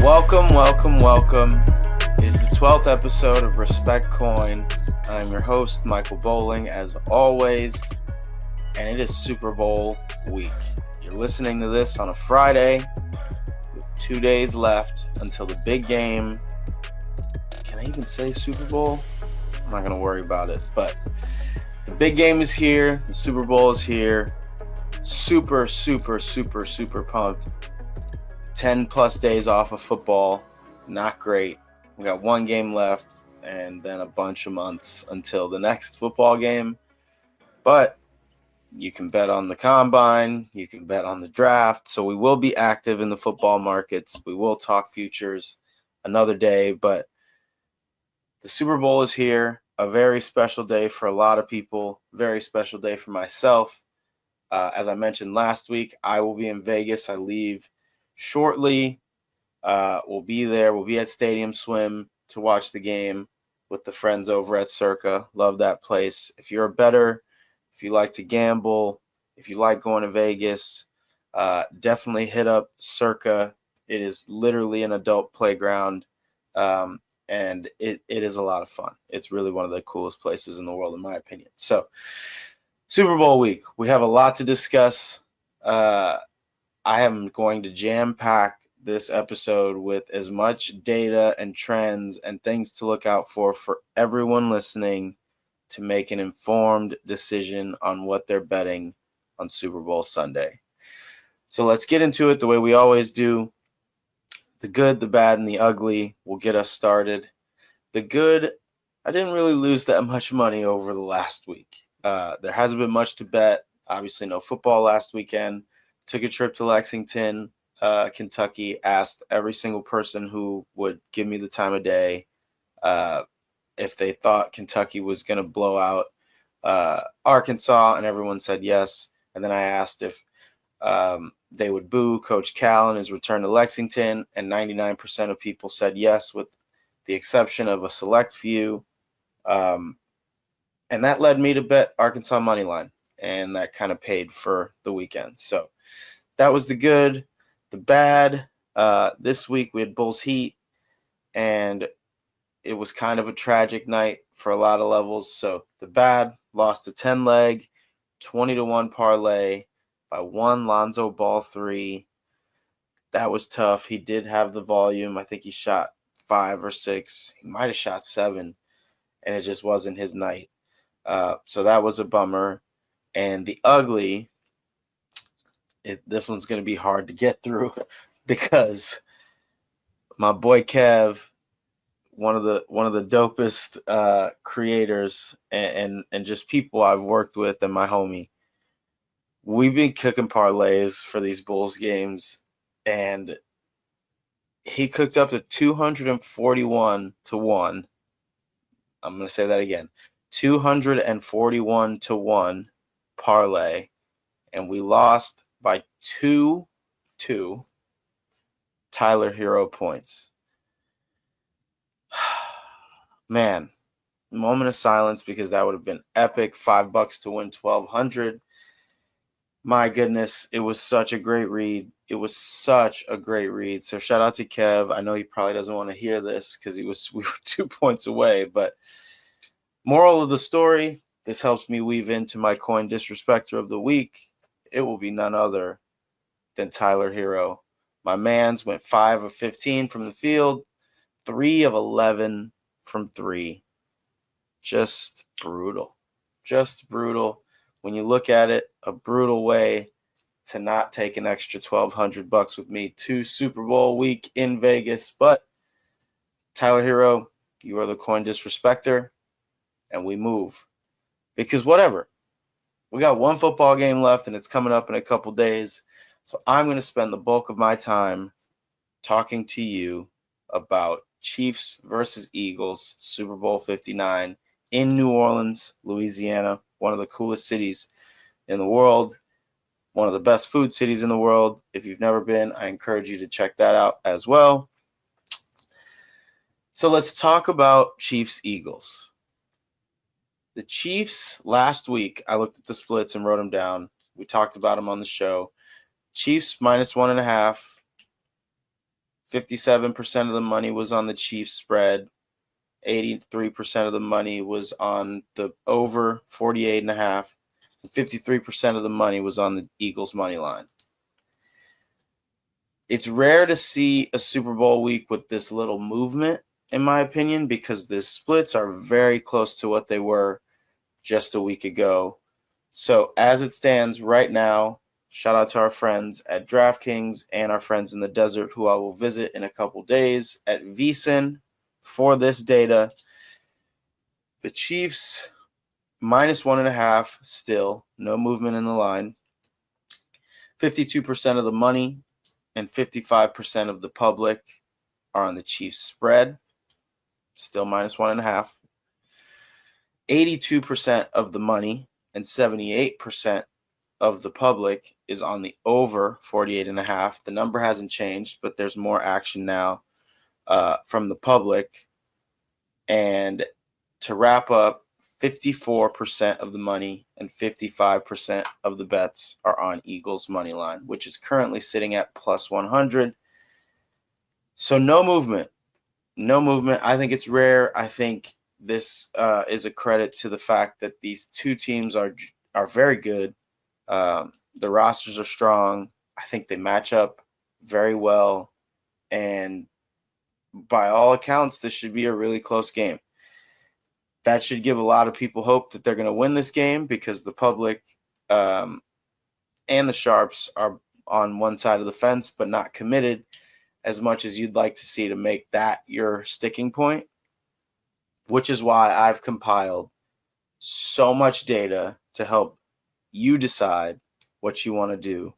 Welcome. It is the 12th episode of Respect Coin. I'm your host, Michael Bolling, as always, and it is Super Bowl week. You're listening to this on a Friday with 2 days left until the big game. Can I even say Super Bowl? I'm not going to worry about it, but the big game is here. The Super Bowl is here. Super pumped. 10 plus days off of football. Not great. We got one game left and then a bunch of months until the next football game. But you can bet on the combine. You can bet on the draft. So we will be active in the football markets. We will talk futures another day. But the Super Bowl is here. A very special day for a lot of people. Very special day for myself. As I mentioned last week, I will be in Vegas. I leave shortly. We'll be there. We'll be at Stadium Swim to watch the game with the friends over at 𝗗cie. Love that place. If you're a bettor, if you like to gamble, if you like going to Vegas, definitely hit up 𝗗cie. It is literally an adult playground, and it is a lot of fun. It's really one of the coolest places in the world, in my opinion. So, Super Bowl week. We have a lot to discuss. I am going to jam-pack this episode with as much data and trends and things to look out for everyone listening to make an informed decision on what they're betting on Super Bowl Sunday. So let's get into it the way we always do. The good, the bad, and the ugly will get us started. The good, I didn't really lose that much money over the last week. There hasn't been much to bet. Obviously, no football last weekend. Took a trip to Lexington, Kentucky, asked every single person who would give me the time of day if they thought Kentucky was going to blow out Arkansas, and everyone said yes. And then I asked if they would boo Coach Cal in his return to Lexington, and 99% of people said yes, with the exception of a select few. And that led me to bet Arkansas money line, and that kind of paid for the weekend. So that was the good. The bad, this week we had Bulls Heat, and it was kind of a tragic night for a lot of levels. So the bad, lost a 10-leg, 20-1 parlay by one Lonzo Ball 3. That was tough. He did have the volume. I think he shot 5 or 6. He might have shot 7, and it just wasn't his night. So that was a bummer. And the ugly, this one's going to be hard to get through because my boy Kev, one of the dopest creators and just people I've worked with, and my homie, we've been cooking parlays for these Bulls games, and he cooked up to 241 to 1. I'm going to say that again. 241 to 1 parlay, and we lost by 2 Tyler Hero points. Man, moment of silence, because that would have been epic. $5 to win 1,200. My goodness, it was such a great read. So shout out to Kev. I know he probably doesn't want to hear this because we were 2 points away, but moral of the story, this helps me weave into my coin disrespecter of the week. It will be none other than Tyler Hero. My mans went 5 of 15 from the field, 3 of 11 from 3. Just brutal. When you look at it, a brutal way to not take an extra $1,200 with me to Super Bowl week in Vegas. But Tyler Hero, you are the coin disrespecter, and we move. Because whatever. We got one football game left, and it's coming up in a couple days. So I'm going to spend the bulk of my time talking to you about Chiefs versus Eagles, Super Bowl 59 in New Orleans, Louisiana, one of the coolest cities in the world, one of the best food cities in the world. If you've never been, I encourage you to check that out as well. So let's talk about Chiefs-Eagles. The Chiefs last week, I looked at the splits and wrote them down. We talked about them on the show. Chiefs -1.5. 57% of the money was on the Chiefs spread. 83% of the money was on the over 48.5. 53% of the money was on the Eagles money line. It's rare to see a Super Bowl week with this little movement, in my opinion, because the splits are very close to what they were just a week ago. So as it stands right now, shout out to our friends at DraftKings and our friends in the desert who I will visit in a couple days at 𝗦cie𝗰𝗶𝗹 for this data. The Chiefs -1.5 still, no movement in the line. 52% of the money and 55% of the public are on the Chiefs spread, still -1.5. 82% of the money and 78% of the public is on the over 48.5. The number hasn't changed, but there's more action now from the public. And to wrap up, 54% of the money and 55% of the bets are on Eagles money line, which is currently sitting at +100. So no movement. No movement. I think it's rare. I think this is a credit to the fact that these two teams are very good. The rosters are strong. I think they match up very well. And by all accounts, this should be a really close game. That should give a lot of people hope that they're going to win this game because the public and the sharps are on one side of the fence but not committed as much as you'd like to see to make that your sticking point, which is why I've compiled so much data to help you decide what you want to do.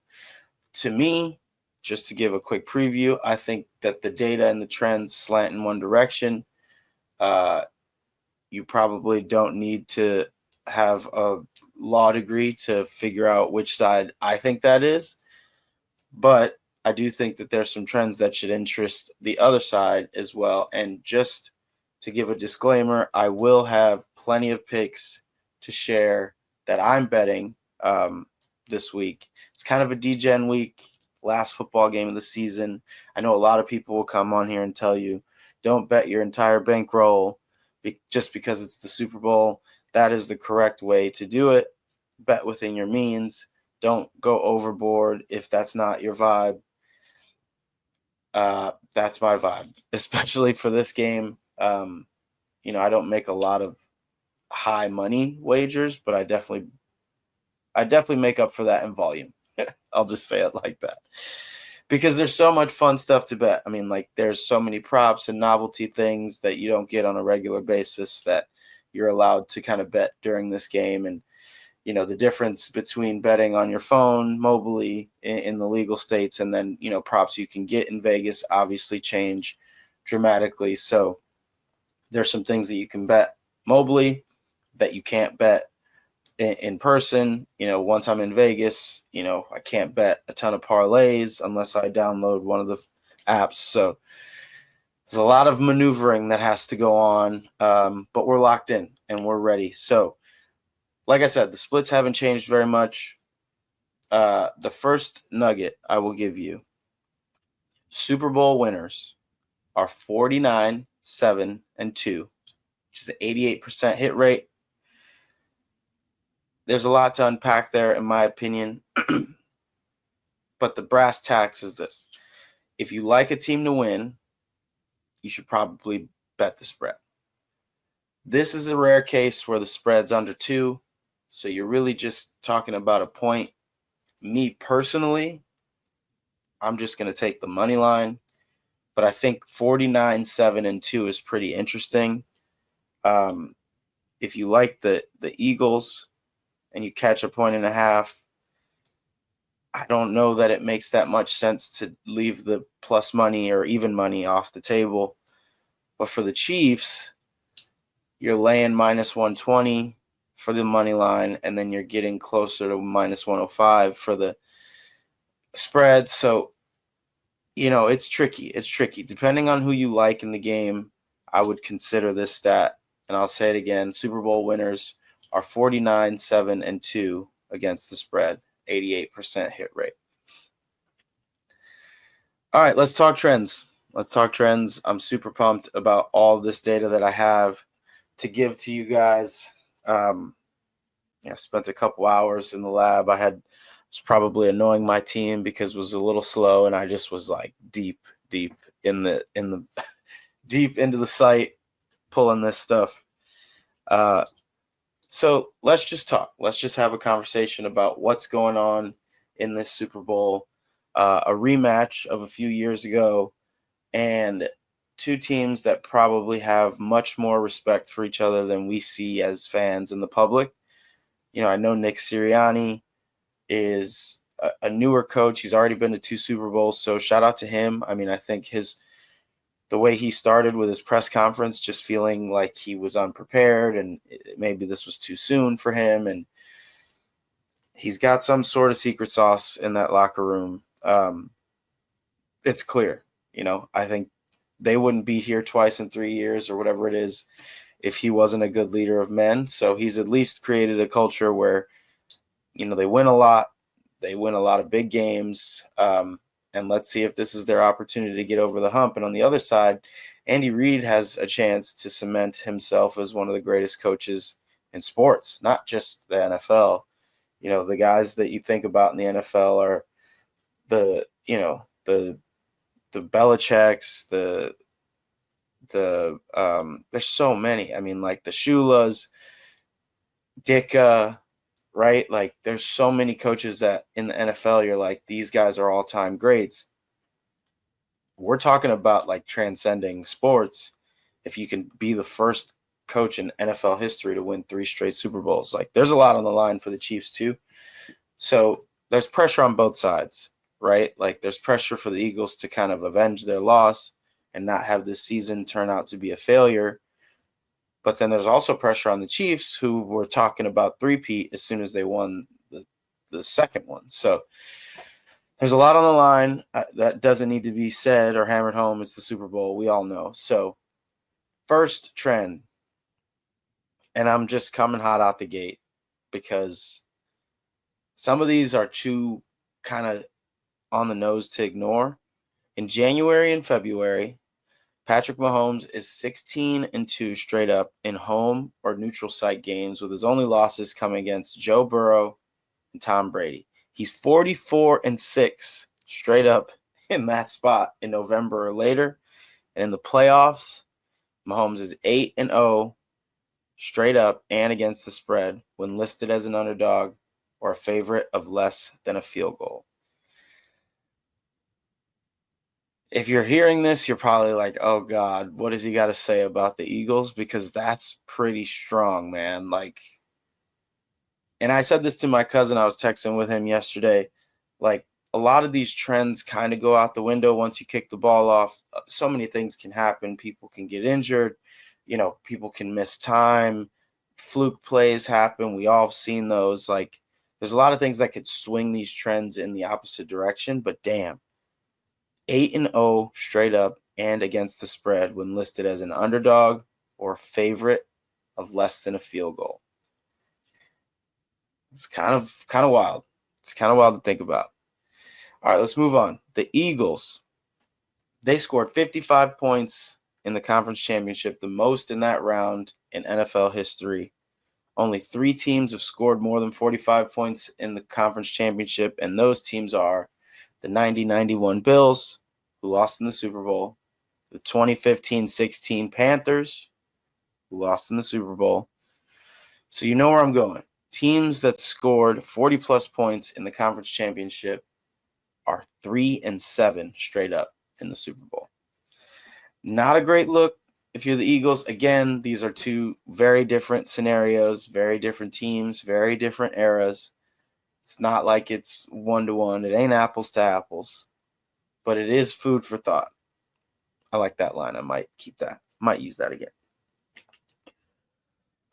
To me, just to give a quick preview, I think that the data and the trends slant in one direction. You probably don't need to have a law degree to figure out which side I think that is. But I do think that there's some trends that should interest the other side as well. And just to give a disclaimer, I will have plenty of picks to share that I'm betting this week. It's kind of a DGen week, last football game of the season. I know a lot of people will come on here and tell you, don't bet your entire bankroll just because it's the Super Bowl. That is the correct way to do it. Bet within your means. Don't go overboard if that's not your vibe. That's my vibe, especially for this game. I don't make a lot of high money wagers, but I definitely make up for that in volume. I'll just say it like that. Because there's so much fun stuff to bet. I mean, like, there's so many props and novelty things that you don't get on a regular basis that you're allowed to kind of bet during this game. And, the difference between betting on your phone mobily in the legal states and then, props you can get in Vegas obviously change dramatically. So there's some things that you can bet mobily that you can't bet in person. Once I'm in Vegas, I can't bet a ton of parlays unless I download one of the apps. So there's a lot of maneuvering that has to go on, but we're locked in and we're ready. So like I said, the splits haven't changed very much. The first nugget I will give you, Super Bowl winners are 49, 7, and 2, which is an 88% hit rate. There's a lot to unpack there, in my opinion. But the brass tacks is this. If you like a team to win, you should probably bet the spread. This is a rare case where the spread's under 2, so you're really just talking about a point. Me personally, I'm just going to take the money line, but I think 49, 7, and 2 is pretty interesting. If you like the Eagles and you catch 1.5, I don't know that it makes that much sense to leave the plus money or even money off the table. But for the Chiefs, you're laying -120 for the money line, and then you're getting closer to -105 for the spread. So, it's tricky. It's tricky. Depending on who you like in the game, I would consider this stat. And I'll say it again. Super Bowl winners are 49, 7, and 2 against the spread, 88% hit rate. All right, let's talk trends. Let's talk trends. I'm super pumped about all of this data that I have to give to you guys. I spent a couple hours in the lab. Was probably annoying my team because it was a little slow, and I just was like deep in the deep into the site pulling this stuff. So let's just talk. Let's just have a conversation about what's going on in this Super Bowl, a rematch of a few years ago, and two teams that probably have much more respect for each other than we see as fans and the public. I know Nick Sirianni is a newer coach. He's already been to 2 Super Bowls, so shout out to him. I mean, I think the way he started with his press conference, just feeling like he was unprepared and maybe this was too soon for him. And he's got some sort of secret sauce in that locker room. It's clear, I think they wouldn't be here twice in 3 years or whatever it is if he wasn't a good leader of men. So he's at least created a culture where, they win a lot. They win a lot of big games. And let's see if this is their opportunity to get over the hump. And on the other side, Andy Reid has a chance to cement himself as one of the greatest coaches in sports, not just the NFL. The guys that you think about in the NFL are the Belichick's, there's so many. I mean, like the Shulas, Dicka, right? Like there's so many coaches that in the NFL, you're like, these guys are all-time greats. We're talking about like transcending sports. If you can be the first coach in NFL history to win 3 straight Super Bowls, like there's a lot on the line for the Chiefs too. So there's pressure on both sides, right? Like there's pressure for the Eagles to kind of avenge their loss and not have this season turn out to be a failure. But then there's also pressure on the Chiefs, who were talking about three-peat as soon as they won the second one. So there's a lot on the line that doesn't need to be said or hammered home. It's the Super Bowl. We all know. So first trend, and I'm just coming hot out the gate because some of these are too kind of on the nose to ignore. In January and February, Patrick Mahomes is 16-2 straight up in home or neutral site games, with his only losses coming against Joe Burrow and Tom Brady. He's 44-6 straight up in that spot in November or later. And in the playoffs, Mahomes is 8-0 straight up and against the spread when listed as an underdog or a favorite of less than a field goal. If you're hearing this, you're probably like, oh God, what does he got to say about the Eagles? Because that's pretty strong, man. Like, and I said this to my cousin. I was texting with him yesterday. Like, a lot of these trends kind of go out the window once you kick the ball off. So many things can happen. People can get injured. People can miss time. Fluke plays happen. We all have seen those. Like, there's a lot of things that could swing these trends in the opposite direction. But damn. 8-0 straight up and against the spread when listed as an underdog or favorite of less than a field goal. It's kind of wild. It's kind of wild to think about. All right, let's move on. The Eagles, they scored 55 points in the conference championship, the most in that round in NFL history. Only 3 teams have scored more than 45 points in the conference championship, and those teams are the 90-91 Bills, who lost in the Super Bowl, the 2015-16 Panthers, who lost in the Super Bowl. So you know where I'm going. Teams that scored 40-plus points in the conference championship are 3-7 straight up in the Super Bowl. Not a great look if you're the Eagles. Again, these are 2 very different scenarios, very different teams, very different eras. It's not like it's 1-to-1. It ain't apples to apples, but it is food for thought. I like that line. I might keep that. Might use that again.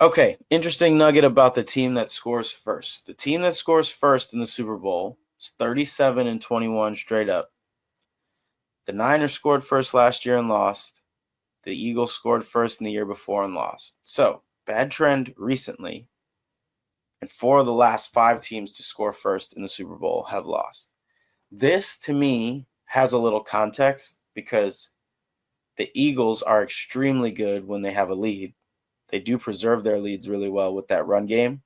Okay, interesting nugget about the team that scores first. The team that scores first in the Super Bowl is 37-21 straight up. The Niners scored first last year and lost. The Eagles scored first in the year before and lost. So, bad trend recently. And 4 of the last 5 teams to score first in the Super Bowl have lost. This, to me, has a little context because The Eagles are extremely good when they have a lead. They do preserve their leads really well with that run game.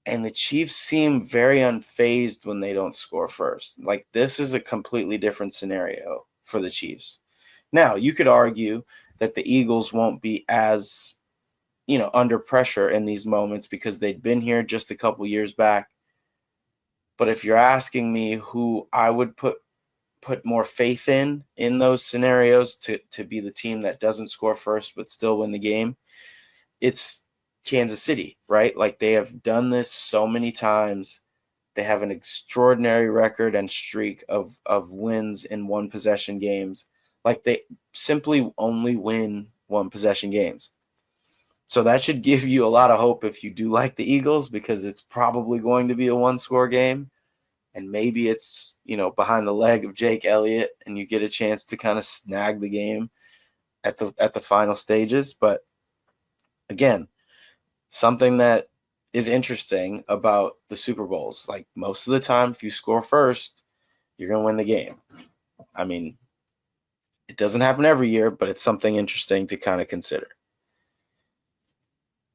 And the Chiefs seem very unfazed when they don't score first. Like, this is a completely different scenario for the Chiefs. Now, you could argue that the Eagles won't be as, under pressure in these moments because they'd been here just a couple years back. But if you're asking me who I would put more faith in those scenarios to be the team that doesn't score first but still win the game, it's Kansas City, right? Like, they have done this so many times. They have an extraordinary record and streak of wins in one possession games. Like, they simply only win one possession games. So that should give you a lot of hope if you do like the Eagles, because it's probably going to be a one-score game. And maybe it's, behind the leg of Jake Elliott and you get a chance to kind of snag the game at the final stages. But again, something that is interesting about the Super Bowls, like, most of the time, if you score first, you're going to win the game. I mean, it doesn't happen every year, but it's something interesting to kind of consider.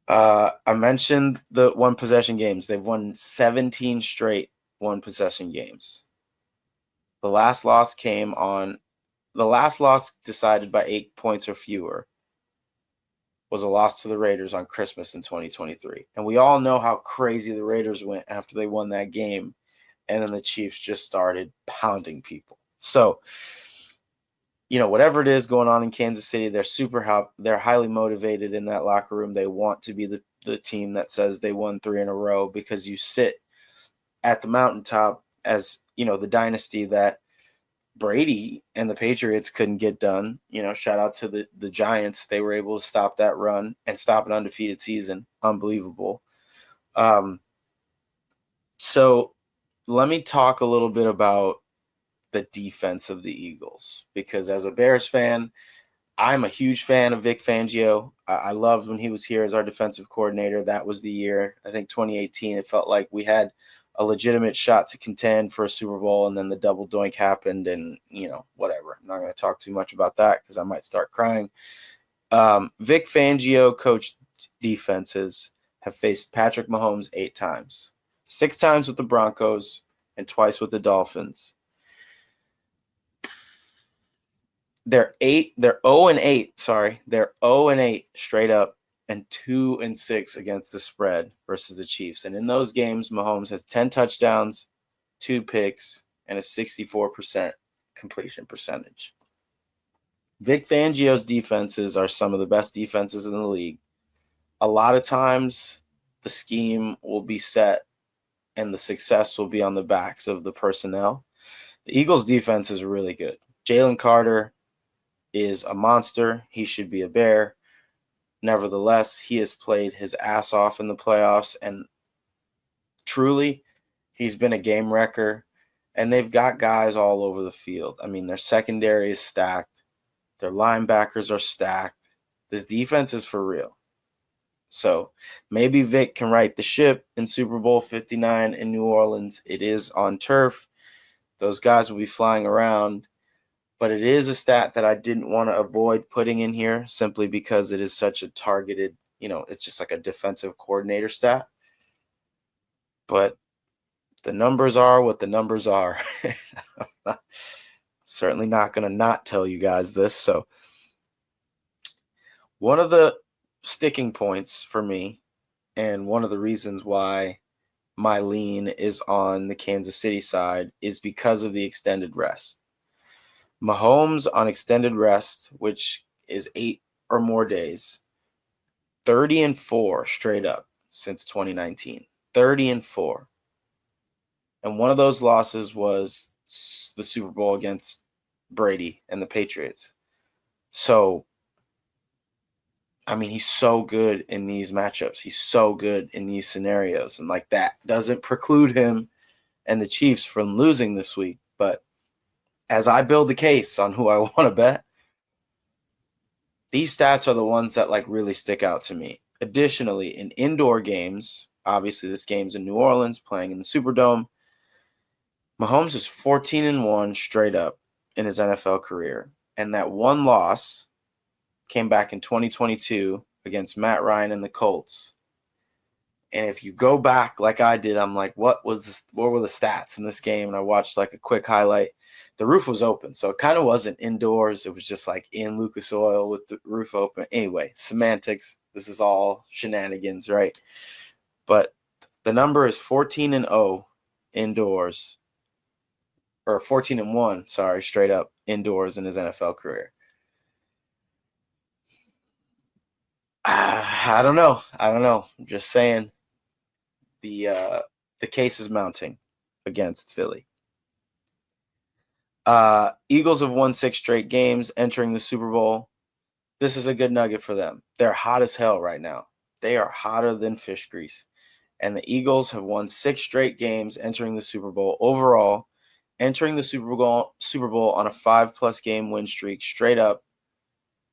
I mentioned the one possession games. They've won 17 straight one possession games. The last loss decided by 8 points or fewer was a loss to the Raiders on Christmas in 2023. And we all know how crazy the Raiders went after they won that game. And then the Chiefs just started pounding people. So, whatever it is going on in Kansas City, they're highly motivated in that locker room. They want to be the team that says they won 3 in a row, because you sit at the mountaintop as, the dynasty that Brady and the Patriots couldn't get done. Shout out to the Giants. They were able to stop that run and stop an undefeated season. Unbelievable. So let me talk a little bit about the defense of the Eagles, because as a Bears fan, I'm a huge fan of Vic Fangio. I loved when he was here as our defensive coordinator. That was the year, I think 2018, it felt like we had a legitimate shot to contend for a Super Bowl, and then the double doink happened, and, whatever. I'm not going to talk too much about that because I might start crying. Vic Fangio coached defenses have faced Patrick Mahomes 8 times, 6 times with the Broncos and twice with the Dolphins. They're 0-8. Sorry, they're 0-8 straight up, and 2-6 against the spread versus the Chiefs. And in those games, Mahomes has 10 touchdowns, 2 picks, and a 64% completion percentage. Vic Fangio's defenses are some of the best defenses in the league. A lot of times, the scheme will be set, and the success will be on the backs of the personnel. The Eagles' defense is really good. Jalen Carter is a monster. He should be a Bear. Nevertheless, he has played his ass off in the playoffs, and truly, he's been a game wrecker, and they've got guys all over the field. I mean, their secondary is stacked. Their linebackers are stacked. This defense is for real. So maybe Vic can right the ship in Super Bowl 59 in New Orleans. It is on turf. Those guys will be flying around. But it is a stat that I didn't want to avoid putting in here, simply because it is such a targeted, it's just like a defensive coordinator stat. But the numbers are what the numbers are. I'm certainly not going to not tell you guys this. So one of the sticking points for me, and one of the reasons why my lean is on the Kansas City side, is because of the extended rest. Mahomes on extended rest, which is 8 or more days, 30-4 straight up since 2019. 30-4. And one of those losses was the Super Bowl against Brady and the Patriots. So, I mean, he's so good in these matchups. He's so good in these scenarios. And like, that doesn't preclude him and the Chiefs from losing this week. But as I build the case on who I want to bet, these stats are the ones that like really stick out to me. Additionally, in indoor games, obviously this game's in New Orleans, playing in the Superdome, Mahomes is 14-1 straight up in his NFL career. And that one loss came back in 2022 against Matt Ryan and the Colts. And if you go back like I did, I'm like, what were the stats in this game? And I watched like a quick highlight. The roof was open, so it kind of wasn't indoors. It was just like in Lucas Oil with the roof open. Anyway, semantics. This is all shenanigans, right? But the number is 14-0 indoors, or 14-1, sorry, straight up indoors in his NFL career. I don't know. I'm just saying the case is mounting against Philly. Eagles have won 6 straight games entering the Super Bowl. This is a good nugget for them. They're hot as hell right now. They are hotter than fish grease. And the Eagles have won 6 straight games entering the Super Bowl. Overall, entering the Super Bowl on a 5+ game win streak, straight up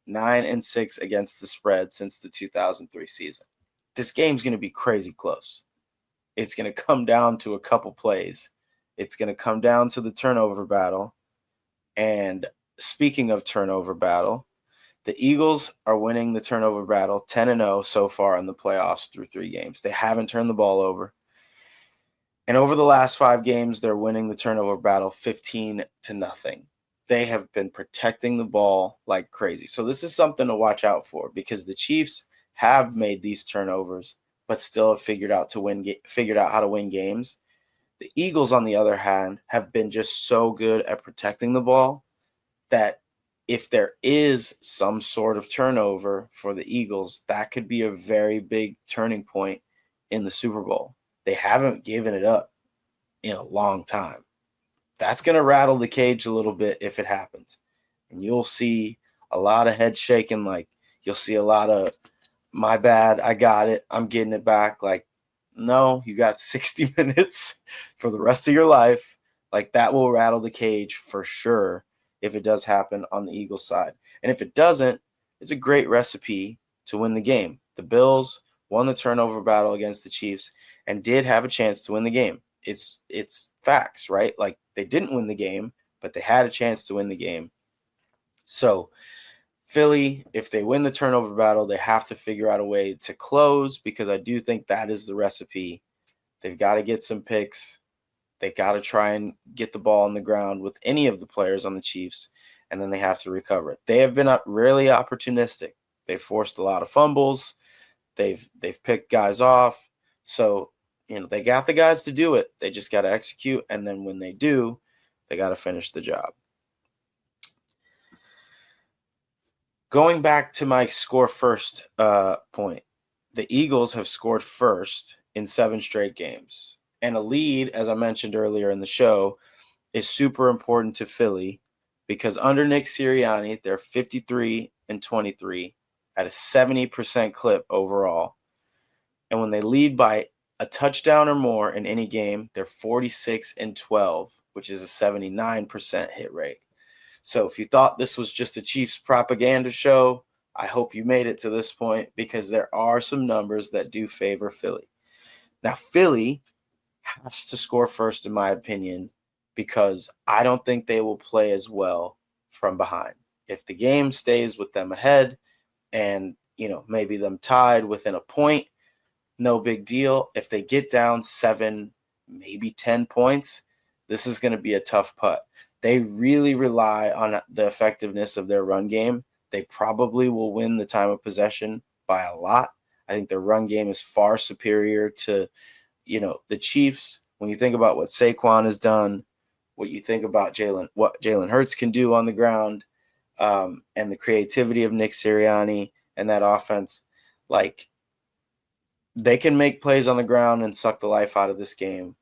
9-6 against the spread since the 2003 season. This game's going to be crazy close. It's going to come down to a couple plays. It's going to come down to the turnover battle. And speaking of turnover battle, the Eagles are winning the turnover battle 10-0 so far in the playoffs through 3 games. They haven't turned the ball over. And over the last 5 games, they're winning the turnover battle 15-0. They have been protecting the ball like crazy. So this is something to watch out for, because the Chiefs have made these turnovers, but still have figured out how to win games. The Eagles, on the other hand, have been just so good at protecting the ball that if there is some sort of turnover for the Eagles, that could be a very big turning point in the Super Bowl. They haven't given it up in a long time. That's going to rattle the cage a little bit if it happens. And you'll see a lot of head shaking. Like, you'll see a lot of, my bad, I got it, I'm getting it back. Like, no, you got 60 minutes for the rest of your life. Like, that will rattle the cage for sure if it does happen on the Eagles side. And if it doesn't, it's a great recipe to win the game. The Bills won the turnover battle against the Chiefs and did have a chance to win the game. It's facts, right? Like, they didn't win the game, but they had a chance to win the game. So Philly, if they win the turnover battle, they have to figure out a way to close, because I do think that is the recipe. They've got to get some picks. They got to try and get the ball on the ground with any of the players on the Chiefs, and then they have to recover it. They have been really opportunistic. They've forced a lot of fumbles. They've picked guys off. So, they got the guys to do it. They just got to execute, and then when they do, they got to finish the job. Going back to my score first point, the Eagles have scored first in 7 straight games. And a lead, as I mentioned earlier in the show, is super important to Philly, because under Nick Sirianni, they're 53-23 at a 70% clip overall. And when they lead by a touchdown or more in any game, they're 46-12, which is a 79% hit rate. So if you thought this was just a Chiefs propaganda show, I hope you made it to this point, because there are some numbers that do favor Philly. Now, Philly has to score first, in my opinion, because I don't think they will play as well from behind. If the game stays with them ahead and, maybe them tied within a point, no big deal. If they get down 7, maybe 10 points, this is going to be a tough putt. They really rely on the effectiveness of their run game. They probably will win the time of possession by a lot. I think their run game is far superior to, the Chiefs. When you think about what Saquon has done, what you think about what Jalen Hurts can do on the ground, and the creativity of Nick Sirianni and that offense, like, they can make plays on the ground and suck the life out of this game.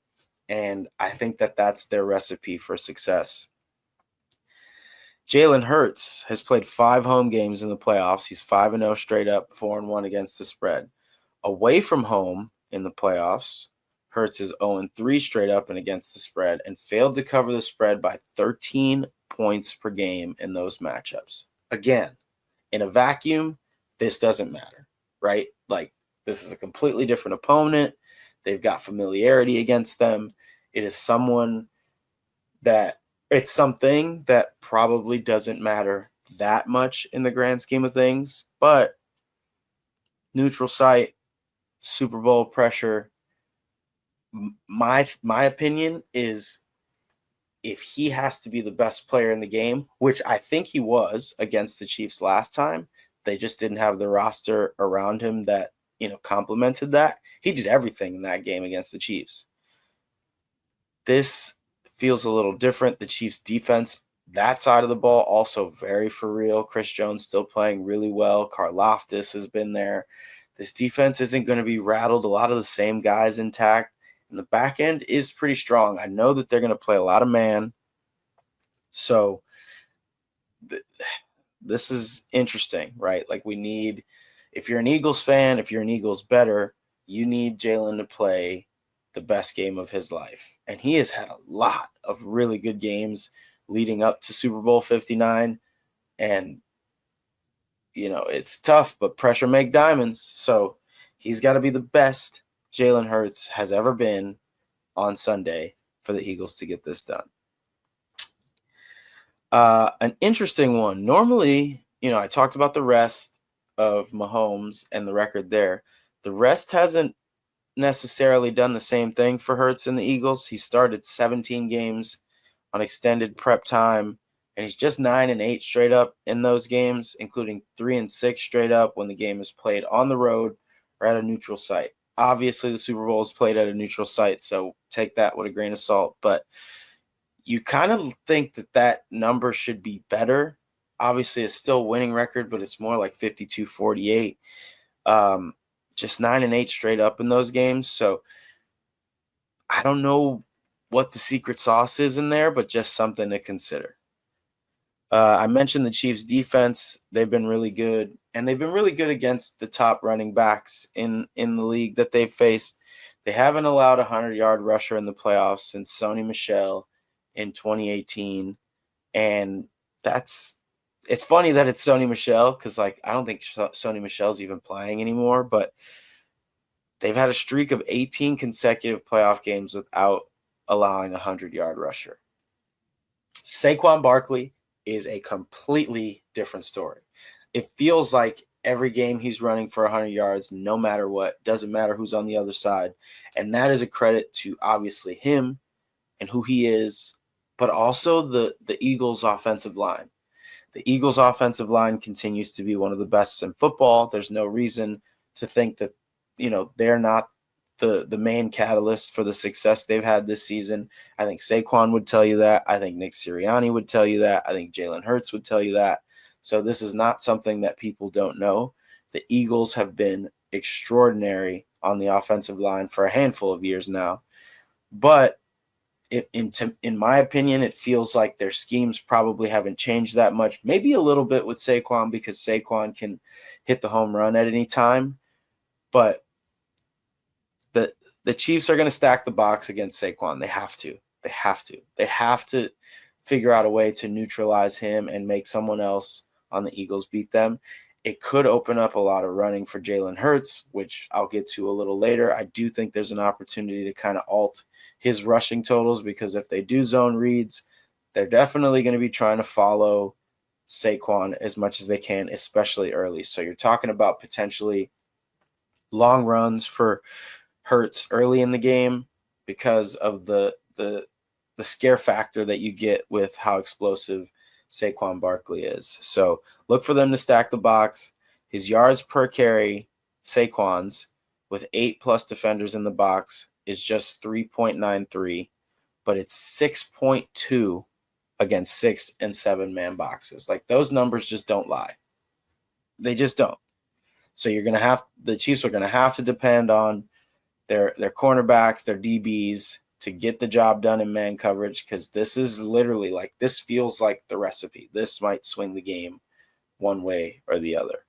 And I think that that's their recipe for success. Jalen Hurts has played 5 home games in the playoffs. He's 5-0 straight up, 4-1 against the spread. Away from home in the playoffs, Hurts is 0-3 straight up and against the spread, and failed to cover the spread by 13 points per game in those matchups. Again, in a vacuum, this doesn't matter, right? Like, this is a completely different opponent. They've got familiarity against them. It is something that probably doesn't matter that much in the grand scheme of things, but neutral site, Super Bowl pressure. My opinion is, if he has to be the best player in the game, which I think he was against the Chiefs last time, they just didn't have the roster around him that, complemented that. He did everything in that game against the Chiefs. This feels a little different. The Chiefs defense, that side of the ball, also very for real. Chris Jones still playing really well. Karlaftis has been there. This defense isn't going to be rattled. A lot of the same guys intact. And the back end is pretty strong. I know that they're going to play a lot of man. So this is interesting, right? Like, we need, if you're an Eagles fan, if you're an Eagles bettor, you need Jalen to play the best game of his life. And he has had a lot of really good games leading up to Super Bowl 59. And, it's tough, but pressure make diamonds. So he's got to be the best Jalen Hurts has ever been on Sunday for the Eagles to get this done. An interesting one. Normally, I talked about the rest of Mahomes and the record there. The rest hasn't necessarily done the same thing for Hurts and the Eagles. He started 17 games on extended prep time, and he's just 9-8 straight up in those games, including 3-6 straight up when the game is played on the road or at a neutral site. Obviously, the Super Bowl is played at a neutral site, so take that with a grain of salt. But you kind of think that number should be better. Obviously, it's still a winning record, but it's more like 52-48. Just 9-8 straight up in those games. So I don't know what the secret sauce is in there, but just something to consider. I mentioned the Chiefs' defense. They've been really good, and they've been really good against the top running backs in the league that they've faced. They haven't allowed a 100-yard rusher in the playoffs since 𝗦cie 𝗰𝗶𝗹 in 2018. And it's funny that it's 𝗦cie 𝗰𝗶𝗹, because, I don't think 𝗦cie 𝗰𝗶𝗹's even playing anymore, but they've had a streak of 18 consecutive playoff games without allowing a 100-yard rusher. Saquon Barkley is a completely different story. It feels like every game he's running for 100 yards, no matter what, doesn't matter who's on the other side. And that is a credit to, obviously, him and who he is, but also the Eagles' offensive line. The Eagles' offensive line continues to be one of the best in football. There's no reason to think that, they're not the main catalyst for the success they've had this season. I think Saquon would tell you that. I think Nick Sirianni would tell you that. I think Jalen Hurts would tell you that. So this is not something that people don't know. The Eagles have been extraordinary on the offensive line for a handful of years now. But in my opinion, it feels like their schemes probably haven't changed that much. Maybe a little bit with Saquon, because Saquon can hit the home run at any time. But the Chiefs are going to stack the box against Saquon. They have to. They have to figure out a way to neutralize him and make someone else on the Eagles beat them. It could open up a lot of running for Jalen Hurts, which I'll get to a little later. I do think there's an opportunity to kind of alt his rushing totals, because if they do zone reads, they're definitely going to be trying to follow Saquon as much as they can, especially early. So you're talking about potentially long runs for Hurts early in the game because of the scare factor that you get with how explosive Saquon Barkley is. So look for them to stack the box. His yards per carry, Saquon's, with 8+ defenders in the box, is just 3.93, but it's 6.2 against 6 and 7 man boxes. Like, those numbers just don't lie. They just don't. So the Chiefs are going to have to depend on their cornerbacks, their DBs, to get the job done in man coverage, because this is literally, this feels like the recipe. This might swing the game one way or the other.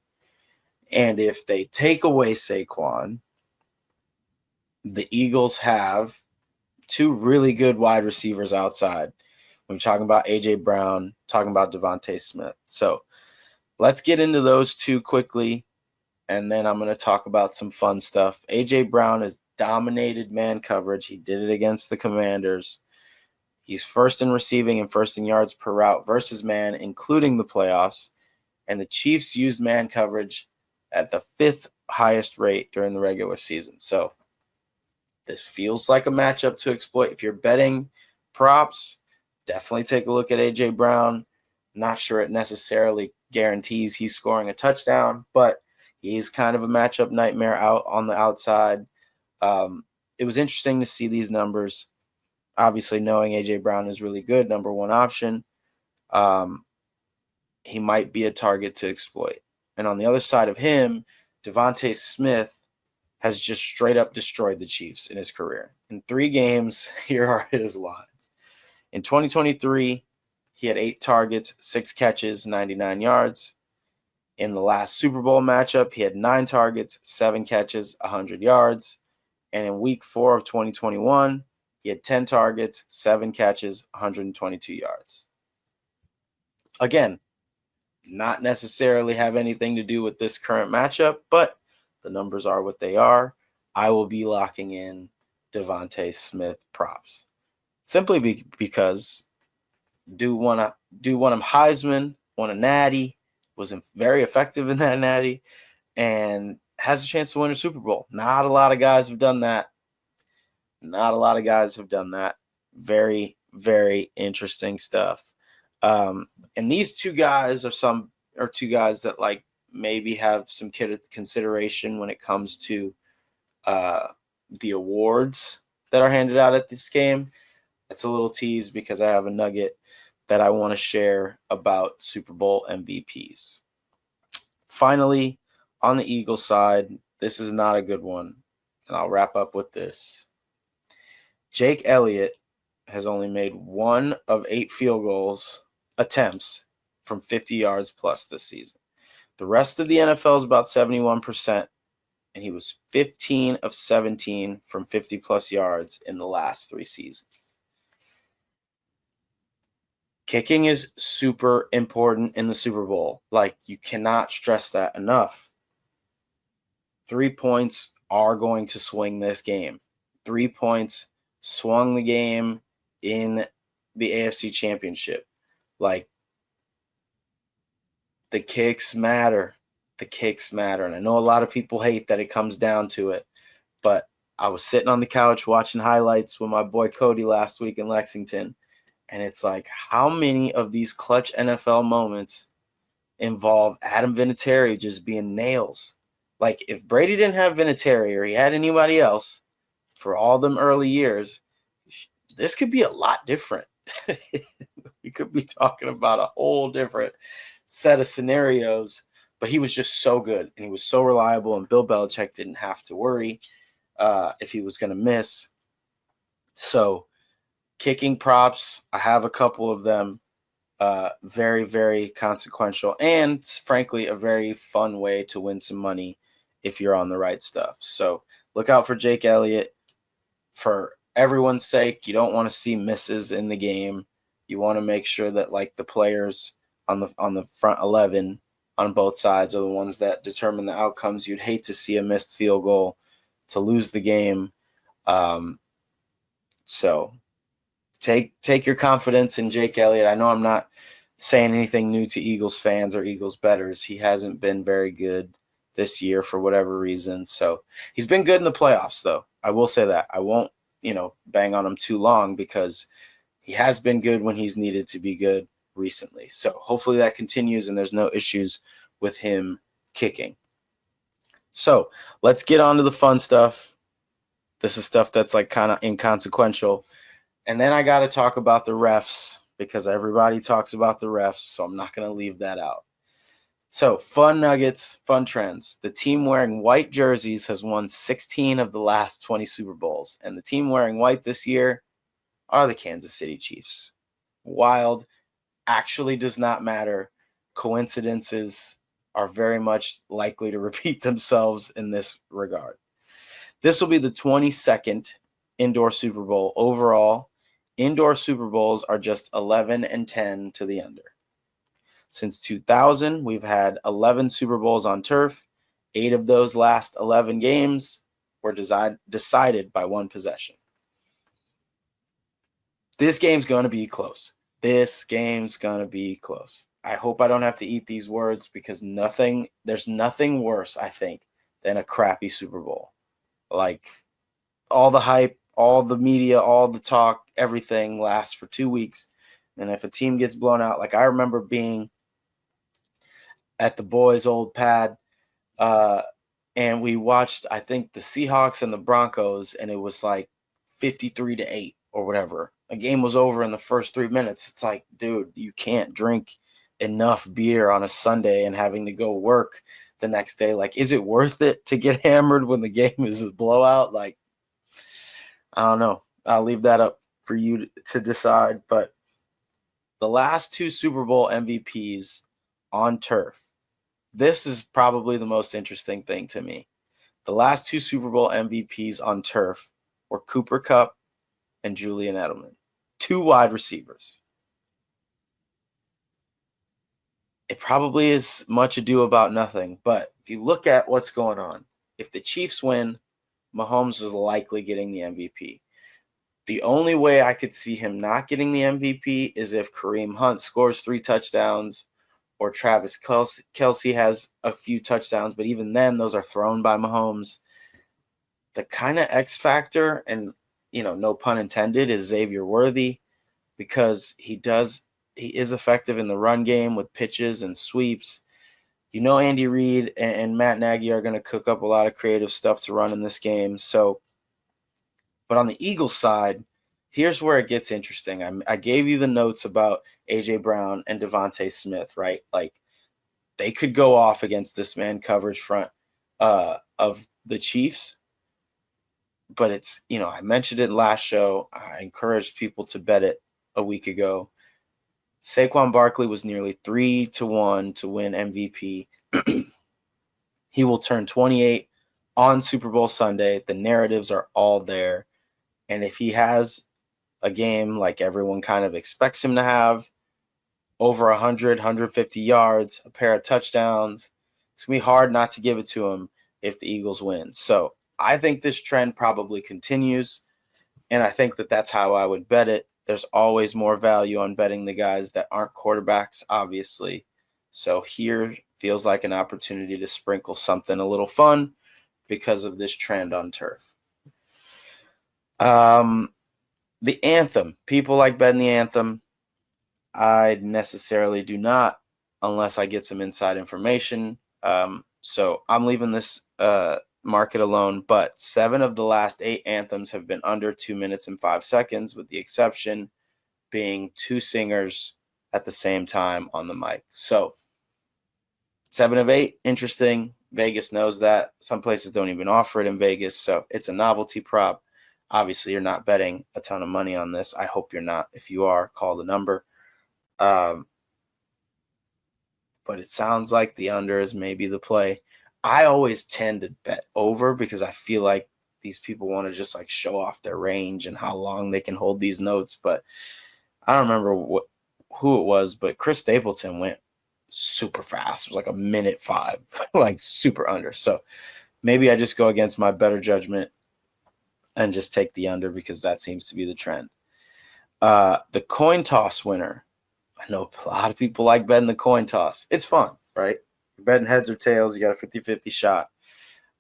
And if they take away Saquon, the Eagles have 2 really good wide receivers outside. When you're talking about A.J. Brown, talking about Devontae Smith. So let's get into those 2 quickly, and then I'm going to talk about some fun stuff. A.J. Brown has dominated man coverage. He did it against the Commanders. He's first in receiving and first in yards per route versus man, including the playoffs. and the Chiefs used man coverage at the 5th highest rate during the regular season. So this feels like a matchup to exploit. If you're betting props, definitely take a look at A.J. Brown. Not sure it necessarily guarantees he's scoring a touchdown, but he's kind of a matchup nightmare out on the outside. It was interesting to see these numbers. Obviously, knowing A.J. Brown is really good, number one option, he might be a target to exploit. And on the other side of him, DeVonta Smith has just straight up destroyed the Chiefs in his career. In 3 games, here are his lines. In 2023, he had 8 targets, 6 catches, 99 yards. In the last Super Bowl matchup, he had 9 targets, 7 catches, 100 yards. And in week 4 of 2021, he had 10 targets, 7 catches, 122 yards. Again, not necessarily have anything to do with this current matchup, but the numbers are what they are. I will be locking in DeVonta Smith props. Simply because do won a Heisman, won a Natty, was very effective in that Natty, and has a chance to win a Super Bowl. Not a lot of guys have done that. Very, very interesting stuff. And these 2 guys are 2 guys that like maybe have some consideration when it comes to the awards that are handed out at this game. It's a little tease because I have a nugget that I want to share about Super Bowl MVPs. Finally, on the Eagles side, this is not a good one, and I'll wrap up with this. Jake Elliott has only made 1 of 8 field goals attempts from 50 yards plus this season. The rest of the NFL is about 71%, and he was 15 of 17 from 50 plus yards in the last 3 seasons. Kicking is super important in the Super Bowl. Like, you cannot stress that enough. 3 points are going to swing this game. 3 points swung the game in the AFC Championship. Like, the kicks matter. And I know a lot of people hate that it comes down to it, but I was sitting on the couch watching highlights with my boy Cody last week in Lexington, and it's like, how many of these clutch NFL moments involve Adam Vinatieri just being nails? Like, if Brady didn't have Vinatieri or he had anybody else for all them early years, this could be a lot different. We could be talking about a whole different set of scenarios, but he was just so good and he was so reliable, and Bill Belichick didn't have to worry if he was going to miss. So kicking props, I have a couple of them. Very, very consequential, and frankly, a very fun way to win some money if you're on the right stuff. So look out for Jake Elliott. For everyone's sake, you don't want to see misses in the game. You want to make sure that like the players on the front 11 on both sides are the ones that determine the outcomes. You'd hate to see a missed field goal to lose the game. So take your confidence in Jake Elliott. I know I'm not saying anything new to Eagles fans or Eagles bettors. He hasn't been very good this year for whatever reason. So he's been good in the playoffs, though. I will say that. I won't, bang on him too long because he has been good when he's needed to be good recently. So hopefully that continues and there's no issues with him kicking. So let's get on to the fun stuff. This is stuff that's like kind of inconsequential. And then I got to talk about the refs because everybody talks about the refs, so I'm not going to leave that out. So fun nuggets, fun trends. The team wearing white jerseys has won 16 of the last 20 Super Bowls. And the team wearing white this year are the Kansas City Chiefs. Wild. Actually does not matter. Coincidences are very much likely to repeat themselves in this regard. This will be the 22nd indoor Super Bowl overall. Indoor Super Bowls are just 11-10 to the under. Since 2000, we've had 11 Super Bowls on turf. 8 of those last 11 games were decided by one possession. This game's going to be close. This game's going to be close. I hope I don't have to eat these words because there's nothing worse, I think, than a crappy Super Bowl. Like, all the hype, all the media, all the talk, everything lasts for 2 weeks. And if a team gets blown out, like I remember being at the boys' old pad, and we watched, I think, the Seahawks and the Broncos, and it was like 53-8 or whatever. A game was over in the first 3 minutes. It's like, dude, you can't drink enough beer on a Sunday and having to go work the next day. Like, is it worth it to get hammered when the game is a blowout? Like, I don't know. I'll leave that up for you to decide. But the last 2 Super Bowl MVPs on turf, this is probably the most interesting thing to me. The last 2 Super Bowl MVPs on turf were Cooper Kupp and Julian Edelman, 2 wide receivers. It probably is much ado about nothing, but if you look at what's going on, if the Chiefs win, Mahomes is likely getting the MVP. The only way I could see him not getting the MVP is if Kareem Hunt scores 3 touchdowns or Travis Kelce has a few touchdowns, but even then, those are thrown by Mahomes. The kind of X factor, and no pun intended, is Xavier Worthy, because he is effective in the run game with pitches and sweeps. Andy Reid and Matt Nagy are going to cook up a lot of creative stuff to run in this game. So, but on the Eagles side, here's where it gets interesting. I gave you the notes about A.J. Brown and Devontae Smith, right? Like, they could go off against this man coverage front of the Chiefs. But it's, I mentioned it last show. I encouraged people to bet it a week ago. Saquon Barkley was nearly 3-1 to win MVP. He will turn 28 on Super Bowl Sunday. The narratives are all there. And if he has a game like everyone kind of expects him to have, over 100, 150 yards, a pair of touchdowns, it's going to be hard not to give it to him if the Eagles win. So I think this trend probably continues, and I think that's how I would bet it. There's always more value on betting the guys that aren't quarterbacks, obviously. So here feels like an opportunity to sprinkle something a little fun because of this trend on turf. The anthem. People like betting the anthem. I necessarily do not, unless I get some inside information. So I'm leaving this market alone, but 7 of the last 8 anthems have been under 2 minutes and 5 seconds, with the exception being 2 singers at the same time on the mic. So 7 of 8, interesting. Vegas knows that. Some places don't even offer it in Vegas, so it's a novelty prop. Obviously, you're not betting a ton of money on this. I hope you're not. If you are, call the number. But it sounds like the under is maybe the play. I always tend to bet over because I feel like these people want to just like show off their range and how long they can hold these notes. But I don't remember who it was, but Chris Stapleton went super fast. It was like 1:05, like super under. So maybe I just go against my better judgment and just take the under because that seems to be the trend. The coin toss winner. I know a lot of people like betting the coin toss. It's fun, right? You're betting heads or tails. You got a 50-50 shot.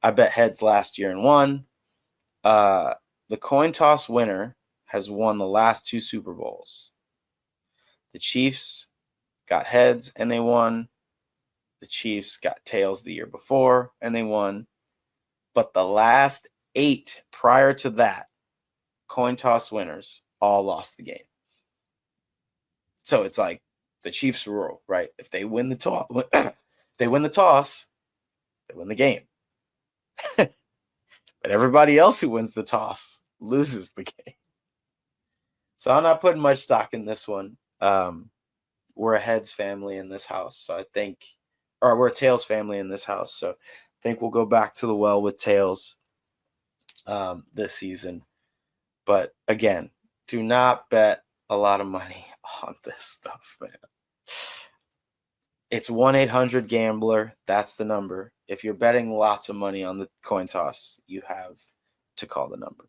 I bet heads last year and won. The coin toss winner has won the last 2 Super Bowls. The Chiefs got heads and they won. The Chiefs got tails the year before and they won. But the last 8 prior to that, coin toss winners all lost the game. So it's like the Chiefs rule, right? If they win the toss, they win the game. But everybody else who wins the toss loses the game. So I'm not putting much stock in this one. We're a heads family in this house, so I think, or we're a tails family in this house, so I think we'll go back to the well with tails this season. But again, do not bet a lot of money on this stuff, man. It's 1-800-GAMBLER. That's the number. If you're betting lots of money on the coin toss, you have to call the number.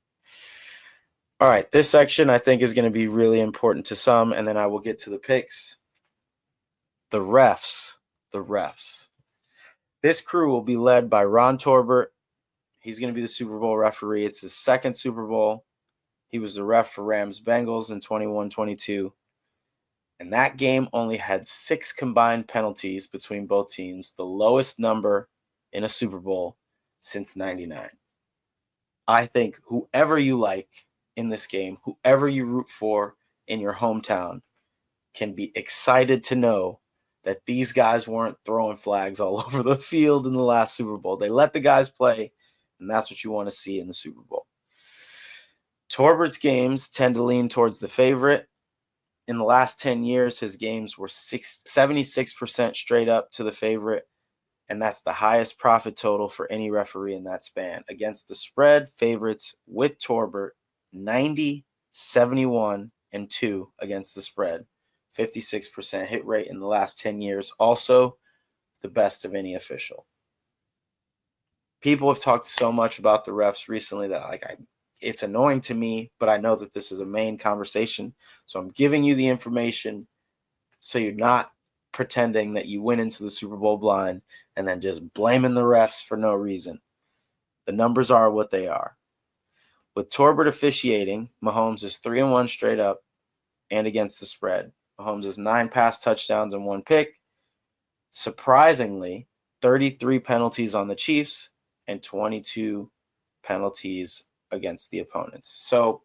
All right, this section I think is going to be really important to some, and then I will get to the picks. The refs. The refs. This crew will be led by Ron Torbert. He's going to be the Super Bowl referee. It's his second Super Bowl. He was the ref for Rams-Bengals in 21-22. And that game only had 6 combined penalties between both teams, the lowest number in a Super Bowl since 99. I think whoever you like in this game, whoever you root for in your hometown, can be excited to know that these guys weren't throwing flags all over the field in the last Super Bowl. They let the guys play, and that's what you want to see in the Super Bowl. Torbert's games tend to lean towards the favorite. In the last 10 years, his games were 76% straight up to the favorite, and that's the highest profit total for any referee in that span. Against the spread, favorites with Torbert, 90, 71, and 2 against the spread. 56% hit rate in the last 10 years. Also, the best of any official. People have talked so much about the refs recently that it's annoying to me, but I know that this is a main conversation. So I'm giving you the information so you're not pretending that you went into the Super Bowl blind and then just blaming the refs for no reason. The numbers are what they are. With Torbert officiating, Mahomes is 3-1 straight up and against the spread. Mahomes has 9 pass touchdowns and 1 pick. Surprisingly, 33 penalties on the Chiefs and 22 penalties against the opponents. So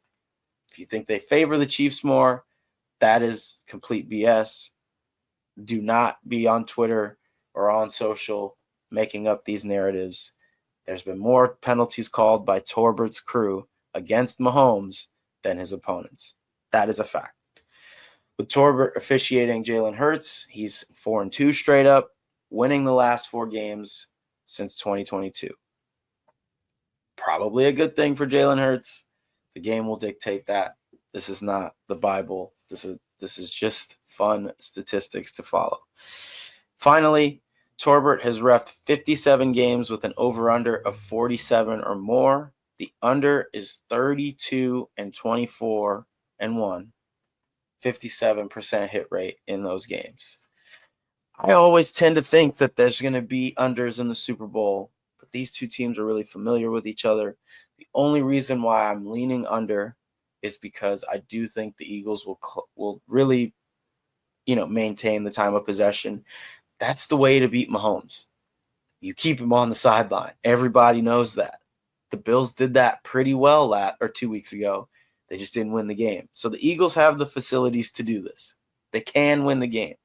if you think they favor the Chiefs more, that is complete BS. Do not be on Twitter or on social making up these narratives. There's been more penalties called by Torbert's crew against Mahomes than his opponents. That is a fact. With Torbert officiating Jalen Hurts, he's 4-2 straight up, winning the last 4 games since 2022. Probably a good thing for Jalen Hurts. The game will dictate that. This is not the Bible. This is just fun statistics to follow. Finally, Torbert has reffed 57 games with an over-under of 47 or more. The under is 32-24-1. 57% hit rate in those games. I always tend to think that there's going to be unders in the Super Bowl, but these two teams are really familiar with each other. The only reason why I'm leaning under is because I do think the Eagles will really, maintain the time of possession. That's the way to beat Mahomes. You keep him on the sideline. Everybody knows that. The Bills did that pretty well 2 weeks ago. They just didn't win the game. So the Eagles have the facilities to do this. They can win the game.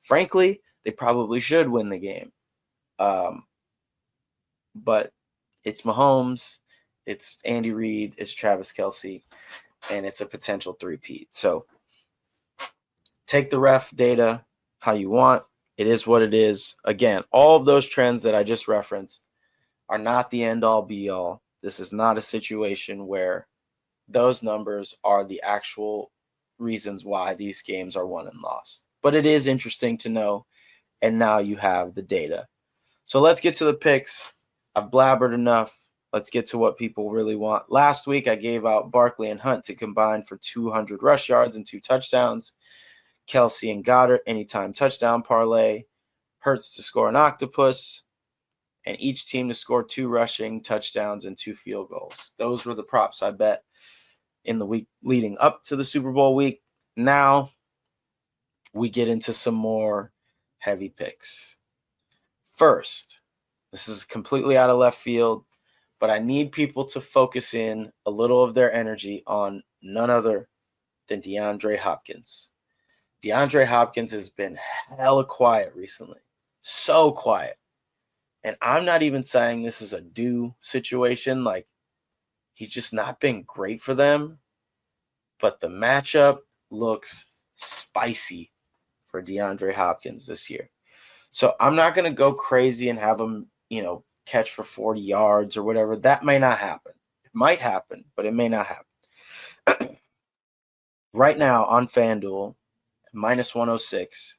Frankly, they probably should win the game. But it's Mahomes, it's Andy Reid, it's Travis Kelce, and it's a potential three-peat. So take the ref data how you want. It is what it is. Again, all of those trends that I just referenced are not the end-all, be-all. This is not a situation where those numbers are the actual reasons why these games are won and lost. But it is interesting to know, and now you have the data. So let's get to the picks. I've blabbered enough. Let's get to what people really want. Last week, I gave out Barkley and Hunt to combine for 200 rush yards and 2 touchdowns. Kelce and Goddard, anytime touchdown parlay. Hurts to score an octopus. And each team to score 2 rushing touchdowns and 2 field goals. Those were the props I bet in the week leading up to the Super Bowl week. Now we get into some more heavy picks. First, this is completely out of left field, but I need people to focus in a little of their energy on none other than DeAndre Hopkins. DeAndre Hopkins has been hella quiet recently. So quiet. And I'm not even saying this is a do situation. Like, he's just not been great for them. But the matchup looks spicy for DeAndre Hopkins this year. So I'm not going to go crazy and have him, catch for 40 yards or whatever. That may not happen. It might happen, but it may not happen. Right now on FanDuel, -106,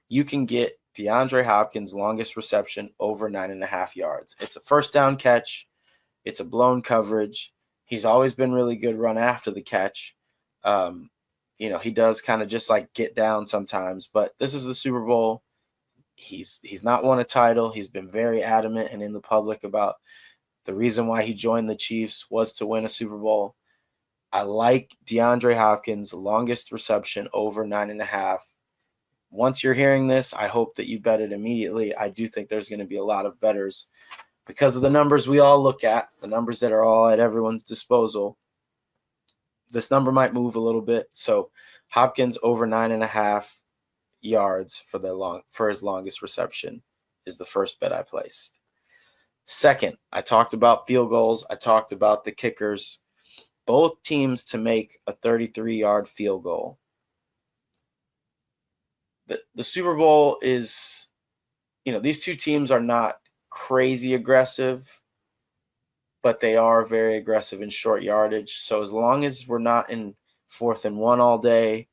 you can get DeAndre Hopkins' longest reception over 9.5 yards. It's a first down catch. It's a blown coverage. He's always been really good run after the catch. He does kind of just like get down sometimes, but this is the Super Bowl. He's not won a title. He's been very adamant and in the public about the reason why he joined the Chiefs was to win a Super Bowl. I like DeAndre Hopkins' longest reception over 9.5. Once you're hearing this, I hope that you bet it immediately. I do think there's going to be a lot of bettors because of the numbers we all look at, the numbers that are all at everyone's disposal. This number might move a little bit. So Hopkins over 9.5 yards for his longest reception is the first bet I placed. Second, I talked about field goals. I talked about the kickers. Both teams to make a 33-yard field goal. The Super Bowl is, these two teams are not crazy aggressive, but they are very aggressive in short yardage. So as long as we're not in 4th and 1 all day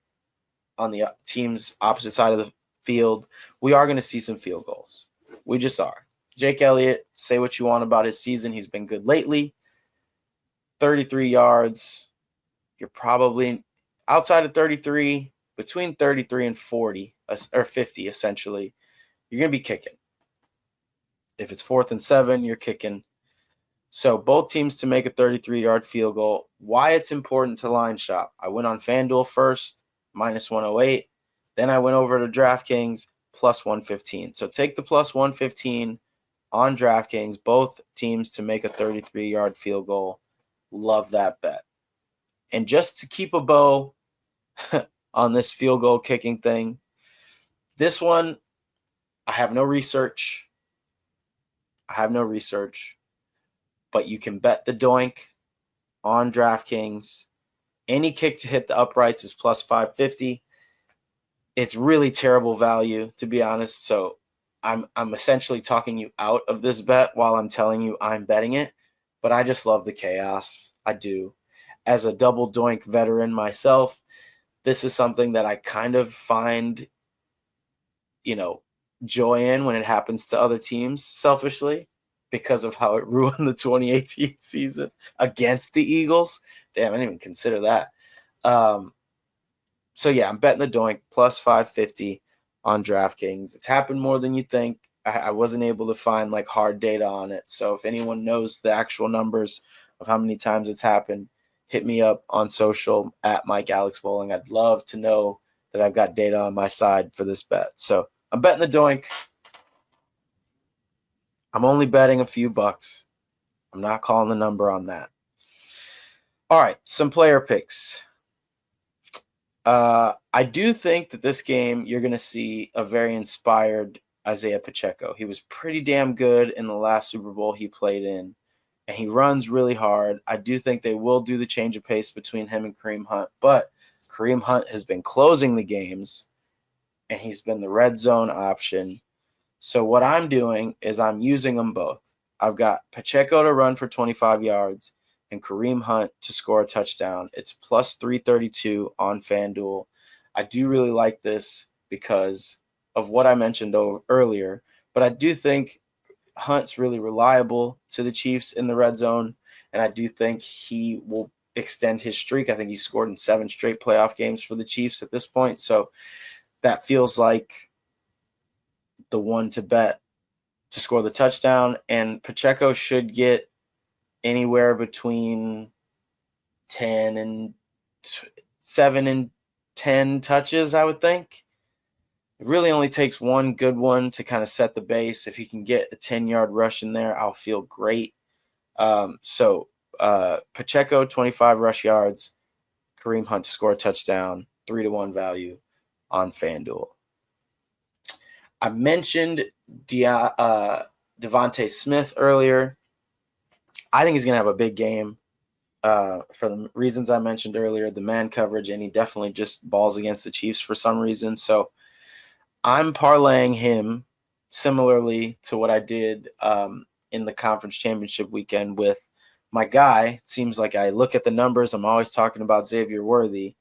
on the team's opposite side of the field, we are going to see some field goals. We just are. Jake Elliott, say what you want about his season. He's been good lately. 33 yards. You're probably outside of 33, between 33 and 40 or 50, essentially. You're going to be kicking. If it's 4th and 7, you're kicking. So both teams to make a 33-yard field goal. Why it's important to line shop. I went on FanDuel first, minus 108. Then I went over to DraftKings, plus 115. So take the plus 115 on DraftKings, both teams to make a 33-yard field goal. Love that bet. And just to keep a bow on this field goal kicking thing, this one, I have no research. But you can bet the doink on DraftKings. Any kick to hit the uprights is plus 550. It's really terrible value, to be honest. So I'm essentially talking you out of this bet while I'm telling you I'm betting it. But I just love the chaos. I do. As a double doink veteran myself, this is something that I kind of find, joy in when it happens to other teams, selfishly, because of how it ruined the 2018 season against the Eagles. Damn, I didn't even consider that. So yeah, I'm betting the doink plus 550 on DraftKings. It's happened more than you think. I wasn't able to find like hard data on it. So if anyone knows the actual numbers of how many times it's happened, hit me up on social at @𝗏𝗟𝗋𝗏. I'd love to know that I've got data on my side for this bet. So I'm betting the doink. I'm only betting a few bucks. I'm not calling the number on that. All right, some player picks. I do think that this game you're going to see a very inspired 𝗦cie Pacheco. He was pretty damn good in the last Super Bowl he played in, and he runs really hard. I do think they will do the change of pace between him and Kareem Hunt, but Kareem Hunt has been closing the games, and he's been the red zone option. So what I'm doing is I'm using them both. I've got Pacheco to run for 25 yards and Kareem Hunt to score a touchdown. It's plus 332 on FanDuel. I do really like this because of what I mentioned earlier, but I do think Hunt's really reliable to the Chiefs in the red zone, and I do think he will extend his streak. I think he scored in 7 straight playoff games for the Chiefs at this point, so that feels like the one to bet to score the touchdown, and Pacheco should get anywhere between 7 and 10 touches, I would think. It really only takes one good one to kind of set the base. If he can get a 10-yard rush in there, I'll feel great. So Pacheco, 25 rush yards, Kareem Hunt to score a touchdown, 3-1 value on FanDuel. I mentioned Devontae Smith earlier. I think he's going to have a big game for the reasons I mentioned earlier, the man coverage, and he definitely just balls against the Chiefs for some reason. So I'm parlaying him similarly to what I did in the conference championship weekend with my guy. It seems like I look at the numbers. I'm always talking about Xavier Worthy,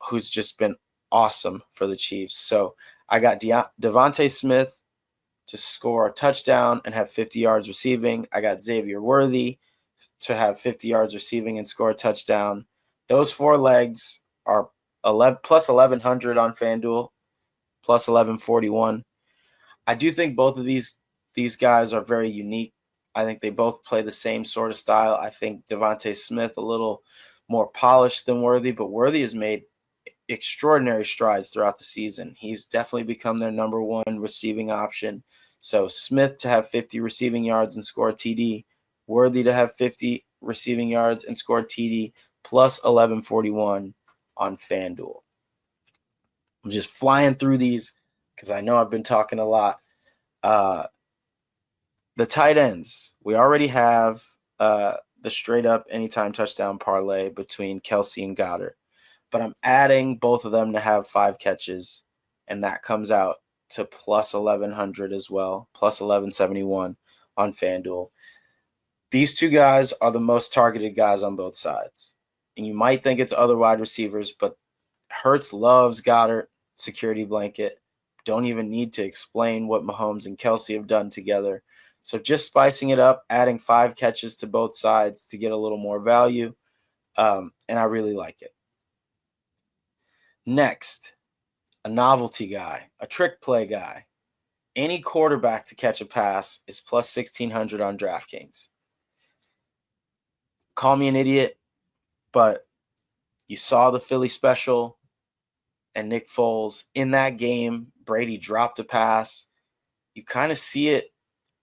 who's just been awesome for the Chiefs. So I got Devontae Smith to score a touchdown and have 50 yards receiving. I got Xavier Worthy to have 50 yards receiving and score a touchdown. Those 4 legs are 11 plus 1100 on FanDuel, plus 1141. I do think both of these guys are very unique. I think they both play the same sort of style. I think Devontae Smith a little more polished than Worthy, but Worthy has made extraordinary strides throughout the season. He's definitely become their number 1 receiving option. So Smith to have 50 receiving yards and score a TD, Worthy to have 50 receiving yards and score a TD, plus 1141 on FanDuel. I'm just flying through these because I know I've been talking a lot. The tight ends, we already have the straight up anytime touchdown parlay between Kelce and Goddard, but I'm adding both of them to have 5 catches, and that comes out to plus 1100 as well, plus 1171 on FanDuel. These 2 guys are the most targeted guys on both sides, and you might think it's other wide receivers, but Hurts loves Goddard, security blanket. Don't even need to explain what Mahomes and Kelce have done together. So just spicing it up, adding 5 catches to both sides to get a little more value, and I really like it. Next, a novelty guy, a trick play guy. Any quarterback to catch a pass is plus 1,600 on DraftKings. Call me an idiot, but you saw the Philly special and Nick Foles. In that game, Brady dropped a pass. You kind of see it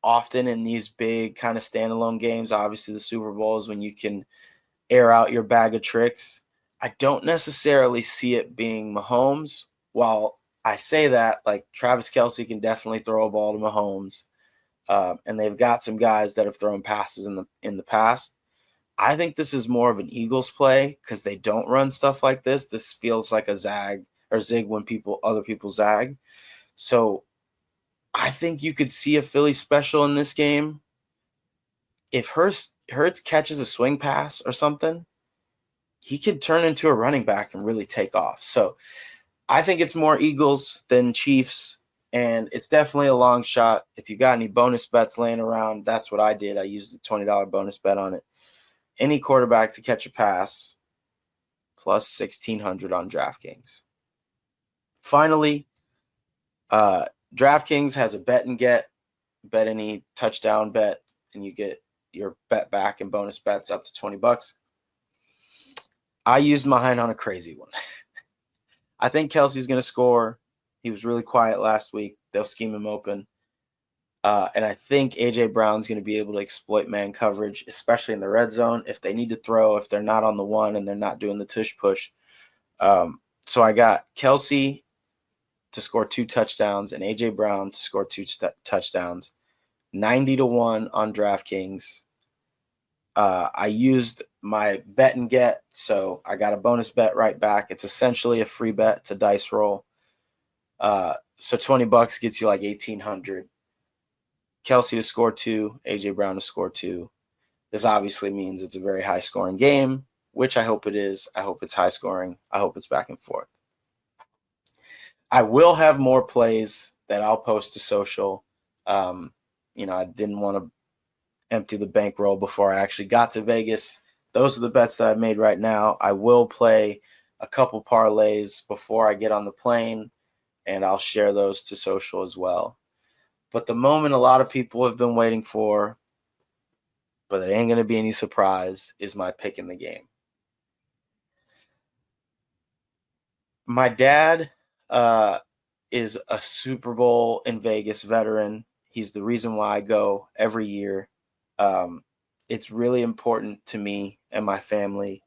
often in these big kind of standalone games. Obviously, the Super Bowl is when you can air out your bag of tricks. I don't necessarily see it being Mahomes. While I say that, like Travis Kelce can definitely throw a ball to Mahomes, and they've got some guys that have thrown passes in the past. I think this is more of an Eagles play because they don't run stuff like this. This feels like a zag or zig when other people zag. So I think you could see a Philly special in this game. If Hurts catches a swing pass or something, he could turn into a running back and really take off. So I think it's more Eagles than Chiefs, and it's definitely a long shot. If you got any bonus bets laying around, that's what I did. I used the $20 bonus bet on it. Any quarterback to catch a pass, plus 1,600 on DraftKings. Finally, DraftKings has a bet and get. Bet any touchdown bet, and you get your bet back and bonus bets up to $20. I used mine on a crazy one. I think Kelce's going to score. He was really quiet last week. They'll scheme him open. And I think A.J. Brown's going to be able to exploit man coverage, especially in the red zone, if they need to throw, if they're not on the one and they're not doing the tush push. So I got Kelce to score 2 touchdowns and A.J. Brown to score 2 touchdowns, 90-1 on DraftKings. I used my bet and get, so I got a bonus bet right back. It's essentially a free bet. It's a dice roll. So $20 gets you like 1,800. Kelce to score 2, A.J. Brown to score 2. This obviously means it's a very high-scoring game, which I hope it is. I hope it's high-scoring. I hope it's back and forth. I will have more plays that I'll post to social. I didn't want to empty the bankroll before I actually got to Vegas. Those are the bets that I've made right now. I will play a couple parlays before I get on the plane, and I'll share those to social as well. But the moment a lot of people have been waiting for, but it ain't going to be any surprise, is my pick in the game. My dad is a Super Bowl in Vegas veteran. He's the reason why I go every year. It's really important to me and my family.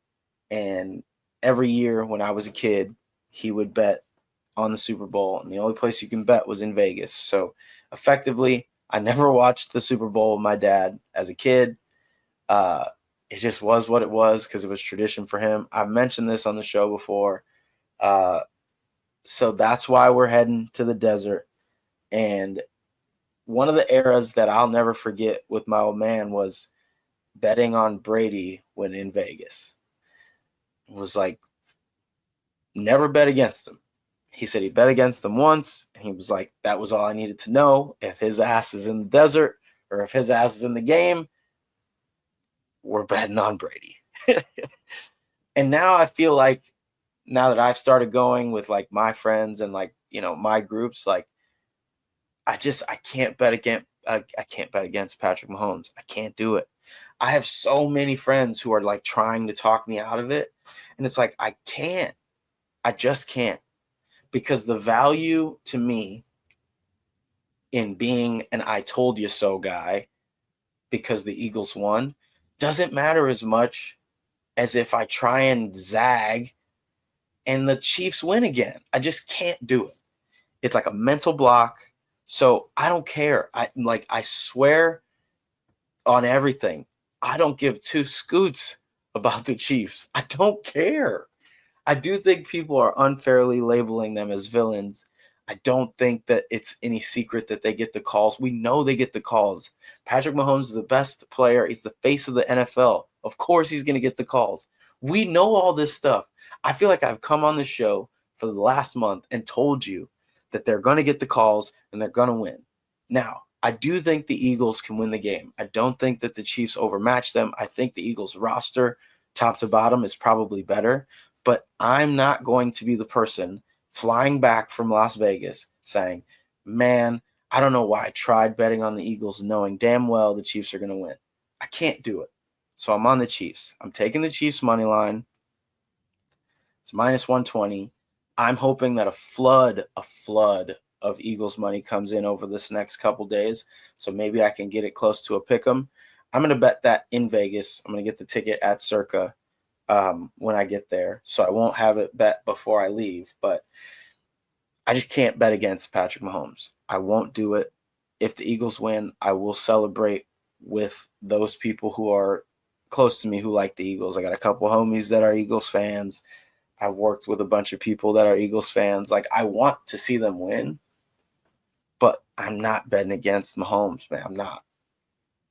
And every year when I was a kid, he would bet on the Super Bowl. And the only place you can bet was in Vegas. So effectively, I never watched the Super Bowl with my dad as a kid. It just was what it was because it was tradition for him. I've mentioned this on the show before. So that's why we're heading to the desert. And one of the eras that I'll never forget with my old man was betting on Brady when in Vegas. It was like, never bet against him. He said he bet against them once, and he was like, that was all I needed to know. If his ass is in the desert or if his ass is in the game, we're betting on Brady. And now I feel like, now that I've started going with like my friends and like, my groups, like I can't bet against Patrick Mahomes. I can't do it. I have so many friends who are like trying to talk me out of it. And it's like, I can't. I just can't. Because the value to me in being an I told you so guy because the Eagles won doesn't matter as much as if I try and zag and the Chiefs win again. I just can't do it. It's like a mental block. So I don't care. I swear on everything, I don't give two scoots about the Chiefs. I don't care. I do think people are unfairly labeling them as villains. I don't think that it's any secret that they get the calls. We know they get the calls. Patrick Mahomes is the best player. He's the face of the NFL. Of course he's going to get the calls. We know all this stuff. I feel like I've come on the show for the last month and told you that they're going to get the calls and they're going to win. Now, I do think the Eagles can win the game. I don't think that the Chiefs overmatch them. I think the Eagles roster, top to bottom, is probably better. But I'm not going to be the person flying back from Las Vegas saying, man, I don't know why I tried betting on the Eagles knowing damn well the Chiefs are going to win. I can't do it. So I'm on the Chiefs. I'm taking the Chiefs money line. It's minus 120. I'm hoping that a flood of Eagles money comes in over this next couple days. So maybe I can get it close to a pick 'em. I'm going to bet that in Vegas. I'm going to get the ticket at Circa when I get there. So I won't have it bet before I leave. But I just can't bet against Patrick Mahomes. I won't do it. If the Eagles win, I will celebrate with those people who are close to me who like the Eagles. I got a couple homies that are Eagles fans. I've worked with a bunch of people that are Eagles fans. Like, I want to see them win, but I'm not betting against Mahomes, man. I'm not.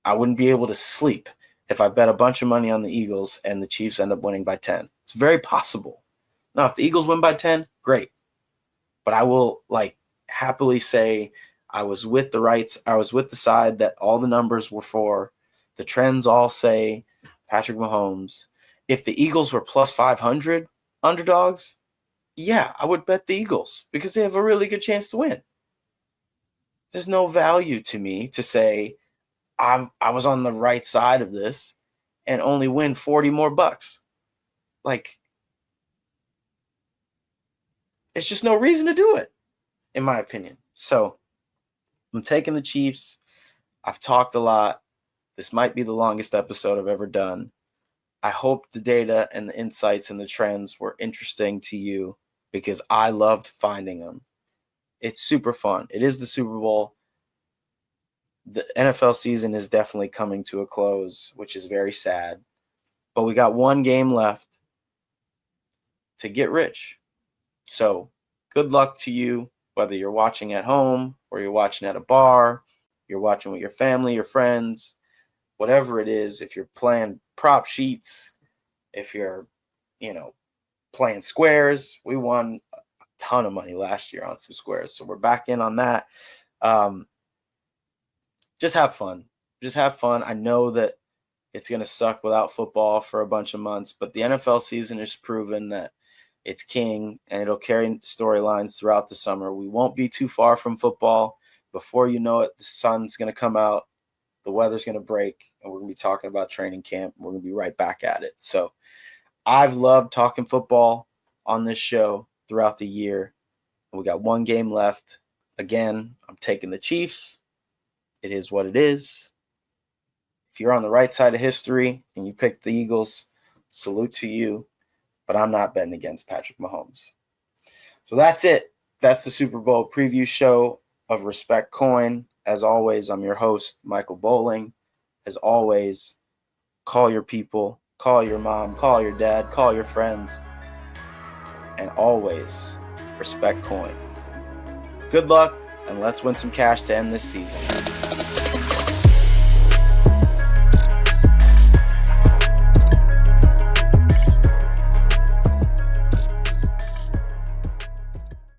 I wouldn't be able to sleep if I bet a bunch of money on the Eagles and the Chiefs end up winning by 10. It's very possible. Now, if the Eagles win by 10, great. But I will happily say I was with the side that all the numbers were for. The trends all say Patrick Mahomes. If the Eagles were plus 500 underdogs, yeah, I would bet the Eagles because they have a really good chance to win. There's no value to me to say I was on the right side of this and only win 40 more bucks. Like, it's just no reason to do it, in my opinion. So I'm taking the Chiefs. I've talked a lot. This might be the longest episode I've ever done. I hope the data and the insights and the trends were interesting to you because I loved finding them. It's super fun. It is the Super Bowl. The NFL season is definitely coming to a close, which is very sad. But we got one game left to get rich. So good luck to you, whether you're watching at home or you're watching at a bar, you're watching with your family, your friends, whatever it is. If you're playing prop sheets, if you're, playing squares, we won a ton of money last year on some squares. So we're back in on that. Just have fun. Just have fun. I know that it's going to suck without football for a bunch of months, but the NFL season has proven that it's king and it'll carry storylines throughout the summer. We won't be too far from football. Before you know it, the sun's going to come out, the weather's going to break, and we're going to be talking about training camp. We're going to be right back at it. So I've loved talking football on this show throughout the year. We got one game left. Again, I'm taking the Chiefs. It is what it is. If you're on the right side of history and you picked the Eagles, salute to you. But I'm not betting against Patrick Mahomes. So that's it. That's the Super Bowl preview show of Respect Coin. As always, I'm your host, Michael Bolling. As always, call your people, call your mom, call your dad, call your friends, and always respect coin. Good luck, and let's win some cash to end this season.